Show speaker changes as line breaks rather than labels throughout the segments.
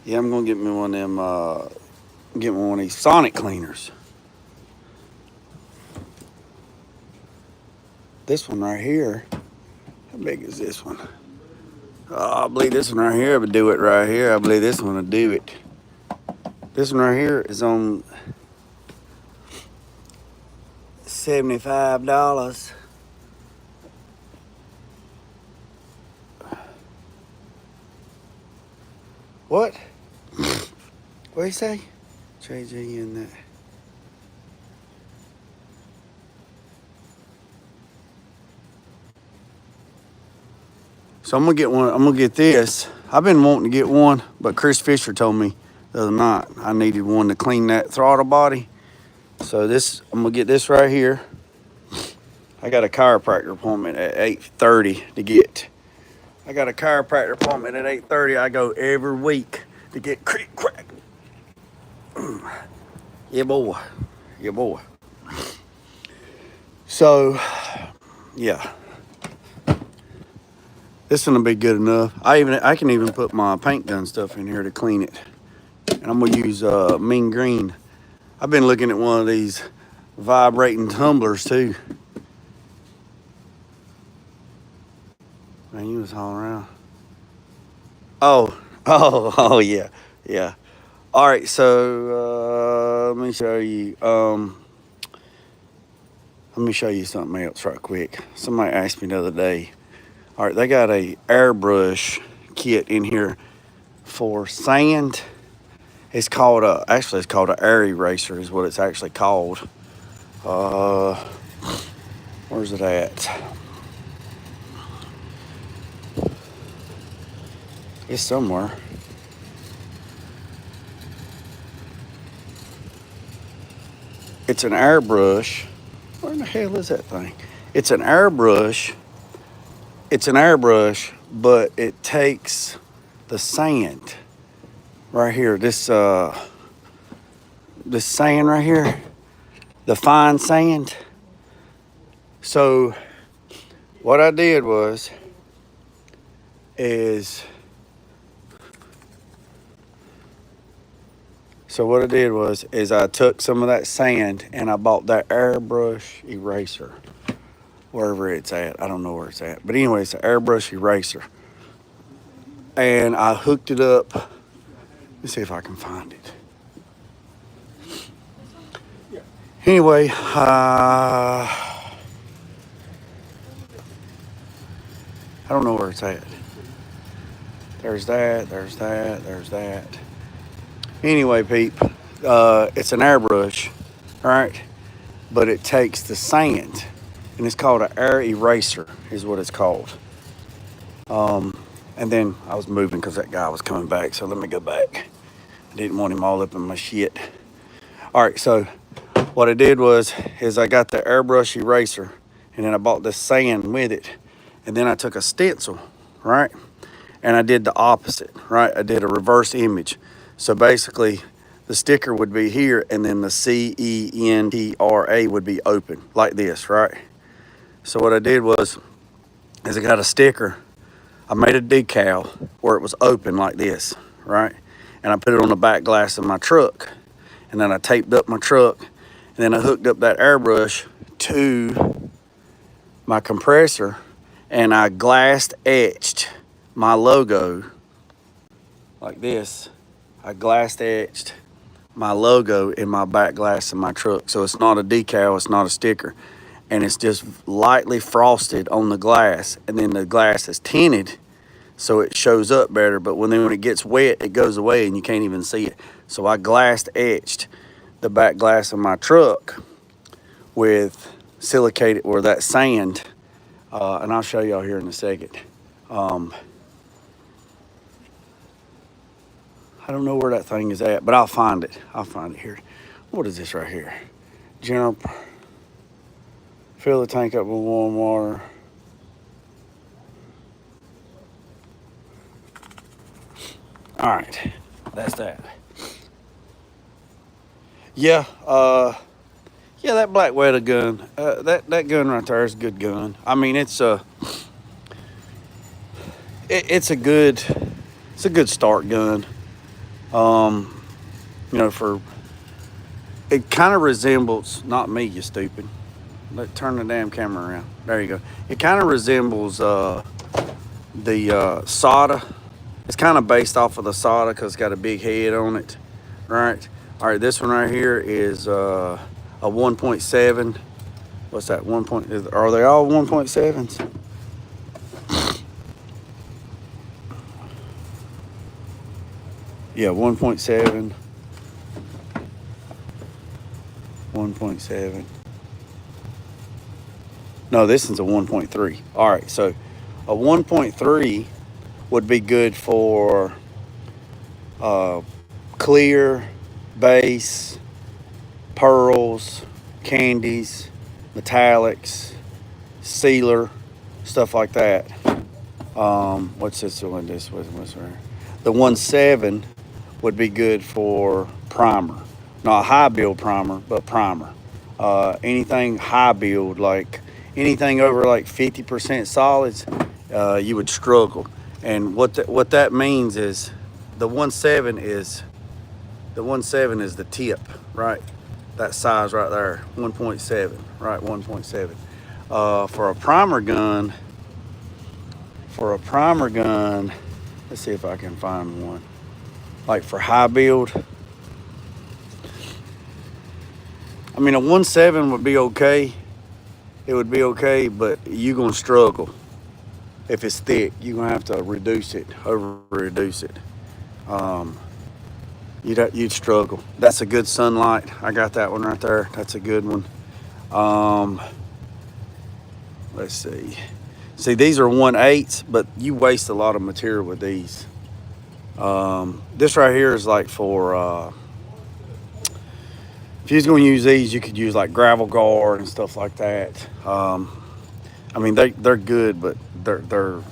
Yeah, I'm gonna get me one of them. Get me one of these sonic cleaners. This one right here. How big is this one? Oh, I believe this one right here would do it right here. I believe this one will do it. This one right here is on $75. What? What do you say? JG in that. So I'm gonna get one. I'm gonna get this. I've been wanting to get one, but Chris Fisher told me the other night I needed one to clean that throttle body. So this, I'm gonna get this right here. I got a chiropractor appointment at 8:30 to get. I got a chiropractor appointment at 8:30. I go every week to get crick crack. Yeah, boy. Yeah, boy. So, yeah. This one will be good enough. I can even put my paint gun stuff in here to clean it. And I'm gonna use mean green. I've been looking at one of these vibrating tumblers too. Man, you was hauling around. Oh, yeah, yeah. All right, so let me show you. Let me show you something else right quick. Somebody asked me the other day. All right, they got a airbrush kit in here for sand. It's called actually it's called an air eraser is what it's actually called. Where's it at? It's somewhere. It's an airbrush. Where in the hell is that thing? It's an airbrush. It's an airbrush, but it takes the sand right here. This sand right here, the fine sand. So what I did is I took some of that sand and I bought that airbrush eraser. Wherever it's at. I don't know where it's at. But anyway, it's an airbrush eraser. And I hooked it up. Let me see if I can find it. Anyway, I don't know where it's at. There's that, there's that, there's that. Anyway, peep, it's an airbrush, all right? But it takes the sand, and it's called an air eraser, is what it's called. And then I was moving because that guy was coming back, so let me go back. I didn't want him all up in my shit. All right, so what I did is I got the airbrush eraser, and then I bought the sand with it, and then I took a stencil, right? And I did the opposite, right? I did a reverse image. So basically, the sticker would be here, and then the CENTRA would be open, like this, right? So what I did is I got a sticker. I made a decal where it was open like this, right? And I put it on the back glass of my truck. And then I taped up my truck. And then I hooked up that airbrush to my compressor. And I glass etched my logo like this. I glass etched my logo in my back glass of my truck. So it's not a decal, it's not a sticker. And it's just lightly frosted on the glass. And then the glass is tinted so it shows up better. But when it gets wet, it goes away and you can't even see it. So I glass etched the back glass of my truck with silicated, or that sand. And I'll show y'all here in a second. I don't know where that thing is at, but I'll find it. I'll find it here. What is this right here? General, fill the tank up with warm water. All right, that's that. Yeah, yeah, that Black Widow gun, that gun right there is a good gun. I mean, it's a good start gun. You know, for it kind of resembles, not me, you stupid. Turn the damn camera around. There you go. It kind of resembles the Sada. It's kind of based off of the Sada because it's got a big head on it, right? All right, this one right here is a 1.7. What's that? Are they all 1.7s? Yeah, 1.7. 1.7. No, this is a 1.3. All right, so a 1.3 would be good for clear, base, pearls, candies, metallics, sealer, stuff like that. What's this one? What's right? The 1.7 would be good for primer. Not high build primer, but primer. Anything high build, like anything over like 50% solids, you would struggle. And what that means is the 1.7 is the tip, right? That size right there, 1.7, right? 1.7. For a primer gun, let's see if I can find one. Like for high build, I mean, a 1.7 would be okay. It would be okay, but you're gonna struggle. If it's thick, you're gonna have to reduce it, over-reduce it. You'd struggle. That's a good Sunlight. I got that one right there. That's a good one. Let's see. See, these are 1.8s, but you waste a lot of material with these. This right here is like for, if you're going to use these, you could use like gravel guard and stuff like that. I mean, they're good, but they're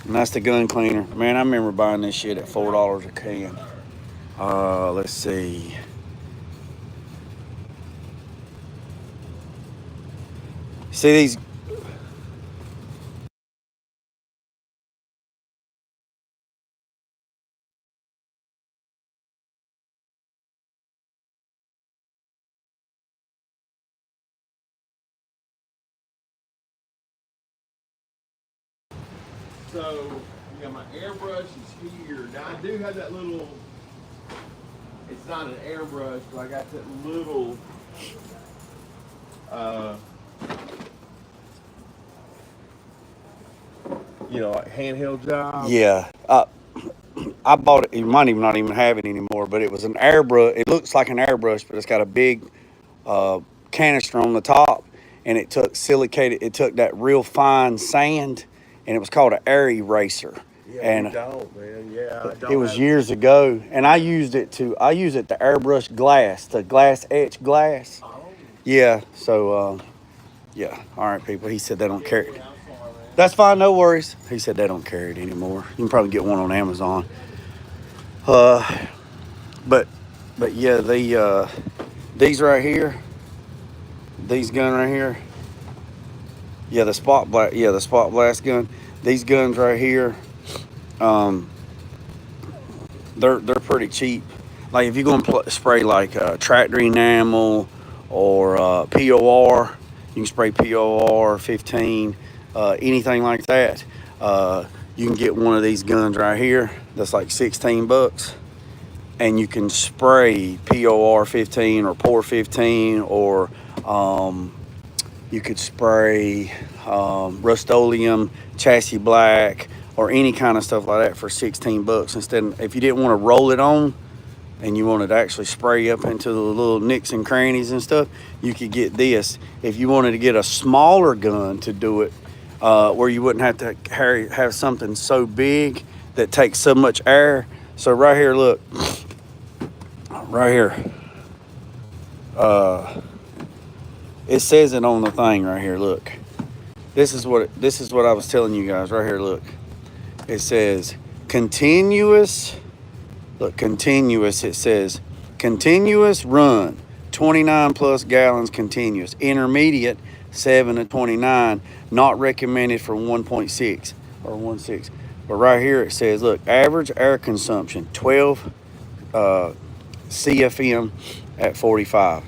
and that's the gun cleaner. Man, I remember buying this shit at $4 a can. Let's see. See these?
So, yeah, my airbrush is here. Now, I do have that little, it's not an airbrush, but I got that little, like handheld job.
Yeah. I bought it. You might even not even have it anymore, but it was an airbrush. It looks like an airbrush, but it's got a big canister on the top, and it took that real fine sand, and it was called an air eraser.
Yeah,
and
you don't, man. Yeah, I don't.
It was years ago, and I used it to airbrush glass, to glass etch glass.
Oh.
Yeah. So yeah. All right, people. He said they don't carry it. That's fine, no worries. He said they don't carry it anymore. You can probably get one on Amazon. But yeah, these right here, these gun right here. Yeah, the spot blast gun. These guns right here, they're pretty cheap. Like if you're gonna spray like tractor enamel or POR, You can spray POR 15, anything like that. You can get one of these guns right here that's like 16 bucks, and you can spray POR 15 or POR 15, or you could spray Rust-Oleum, Chassis Black, or any kind of stuff like that for 16 bucks. Instead, if you didn't want to roll it on and you wanted to actually spray up into the little nicks and crannies and stuff, you could get this. If you wanted to get a smaller gun to do it, where you wouldn't have to have something so big that takes so much air. So right here, look, right here, it says it on the thing right here. Look, this is what I was telling you guys right here. Look, it says continuous. Look, continuous. It says continuous run, 29 plus gallons continuous. Intermediate, 7 to 29. Not recommended for 1.6 or 1.6. But right here it says, look, average air consumption, 12 CFM at 45.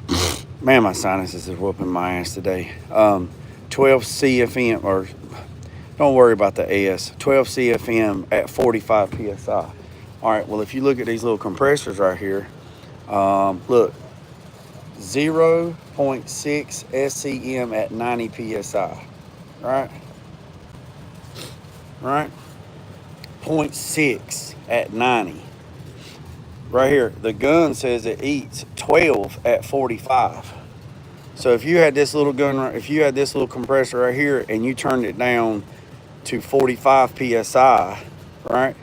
Man, my sinuses is whooping my ass today. 12 CFM, or don't worry about the S, 12 CFM at 45 PSI. All right, well, if you look at these little compressors right here, look, 0.6 SCM at 90 PSI, right? Right? 0.6 at 90. Right here, the gun says it eats 12 at 45. So if you had this little gun, if you had this little compressor right here and you turned it down to 45 PSI, right?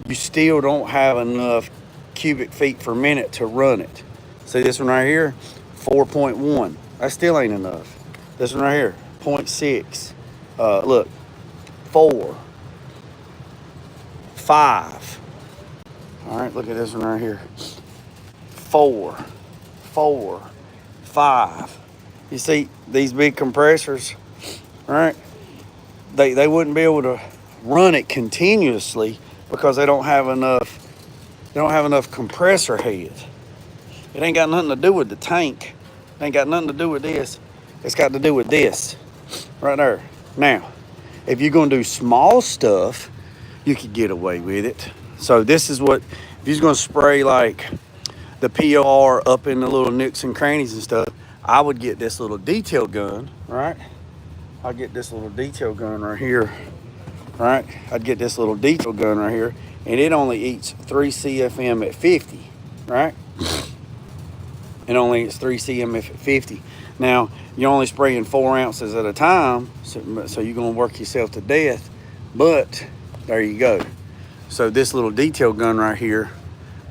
You still don't have enough cubic feet per minute to run it. See this one right here, 4.1. That still ain't enough. This one right here, 0.6. Look, 4, 5. All right, look at this one right here. 4, 4, 5. You see these big compressors, right? They wouldn't be able to run it continuously because they don't have enough. They don't have enough compressor head. It ain't got nothing to do with the tank. It ain't got nothing to do with this. It's got to do with this right there. Now, if you're gonna do small stuff, you could get away with it. So this is what, if you're gonna spray like the POR up in the little nooks and crannies and stuff, I would get this little detail gun, right? I'd get this little detail gun right here, right? I'd get this little detail gun right here, and it only eats 3 CFM at 50, right? It only eats 3 CFM at 50. Now, you're only spraying 4 ounces at a time, so you're gonna work yourself to death, but there you go. So this little detail gun right here,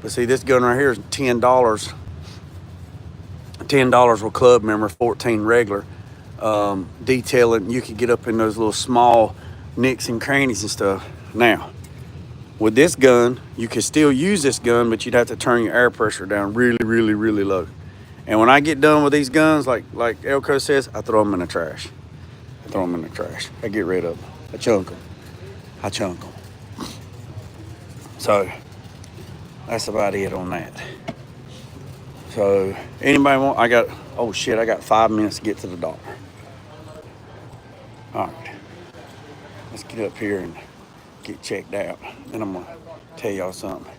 but see, this gun right here is $10. $10 with club member, 14 regular. Detailing, you could get up in those little small nicks and crannies and stuff. Now, with this gun, you could still use this gun, but you'd have to turn your air pressure down really, really, really low. And when I get done with these guns, like Elko says, I throw them in the trash. I get rid of them. I chunk them. So that's about it on that. So anybody want, I got 5 minutes to get to the doctor. All right, let's get up here and get checked out. Then I'm gonna tell y'all something.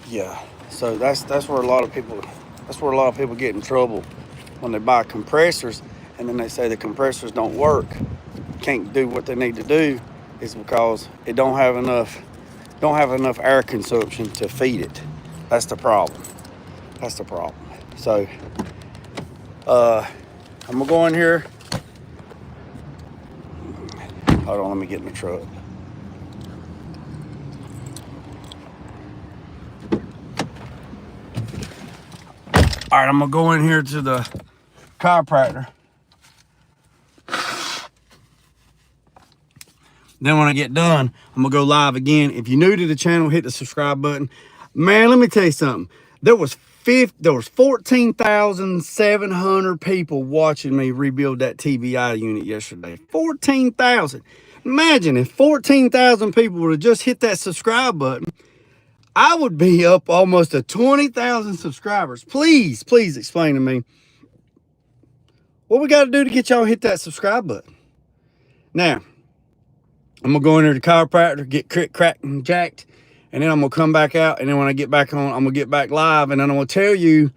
Yeah. So that's where a lot of people get in trouble when they buy compressors, and then they say the compressors don't work, can't do what they need to do, is because it don't have enough air consumption to feed it. That's the problem. That's the problem. So I'm gonna go in here. Hold on, let me get in the truck. All right, I'm gonna go in here to the chiropractor. Then when I get done, I'm gonna go live again. If you're new to the channel, hit the subscribe button. Man, let me tell you something. There was 14,700 people watching me rebuild that TBI unit yesterday. 14,000. Imagine if 14,000 people would have just hit that subscribe button, I would be up almost to 20,000 subscribers. Please, please explain to me what we got to do to get y'all to hit that subscribe button. Now, I'm going to go in there to the chiropractor, get cracked and jacked, and then I'm going to come back out, and then when I get back on, I'm going to get back live, and then I'm going to tell you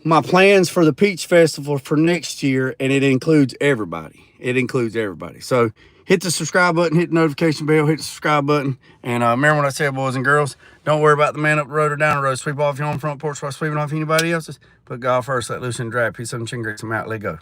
my plans for the Peach Festival for next year, and it includes everybody. It includes everybody. So hit the subscribe button, hit the notification bell, hit the subscribe button, and remember what I said, boys and girls, don't worry about the man up the road or down the road. Sweep off your own front porch while sweeping off anybody else's. Put God first, let loose and drag. Peace, some chin, great, some out, let go.